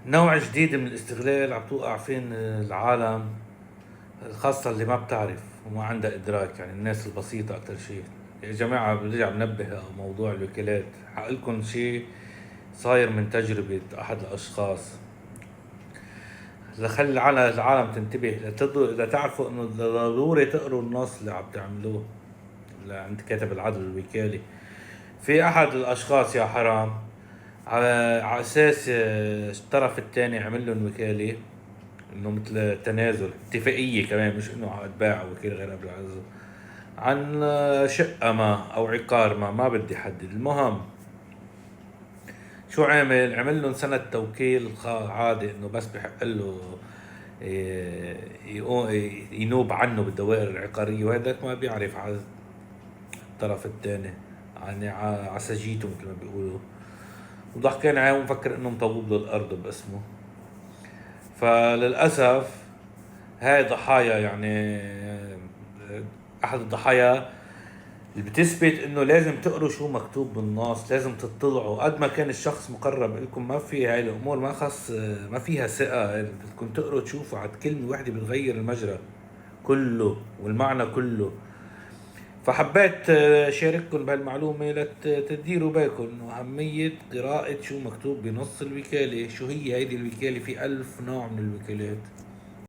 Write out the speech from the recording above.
نوع جديد من الاستغلال عم توقع فيه العالم، خاصة اللي ما بتعرف وما عندها إدراك، يعني الناس البسيطة أكتر شيء. يا جماعة برجع بنبه على موضوع الوكالات، حقلكم شيء صاير من تجربة أحد الأشخاص لخلي العالم تنتبه لتعرفوا إنه ضروري تقروا النص اللي عم تعملوه عند كاتب العدل الوكالي. في أحد الأشخاص يا حرام على أساس الطرف الثاني عمل لهم وكالة، انه مثل تنازل اتفاقية كمان، مش انه اتباع او وكيل غير قبل العزو عن شقة ما او عقار ما بدي حدد. المهم شو عمل لهم سنة توكيل عادي، انه بس بحق له ينوب عنه بالدوائر العقارية، وهذاك ما بيعرف على الطرف الثاني، يعني على سجيته مثل ما بيقولوا، وضحكين عليه ومفكر انه مطوب له الارض باسمه. فللأسف هاي ضحايا، يعني احد الضحايا اللي بتثبت انه لازم تقروا شو مكتوب بالنص، لازم تطلعوا قد ما كان الشخص مقرب لكم. ما في هاي الامور ما فيها ثقة، بدكم تقروا تشوفوا عاد كلمة واحدة بتغير المجرى كله والمعنى كله. فحبيت شارككم بهالمعلومة لتديروا بالكم انه اهمية قراءة شو مكتوب بنص الوكالة. شو هي هيدي الوكالة؟ في 1000 نوع من الوكالات.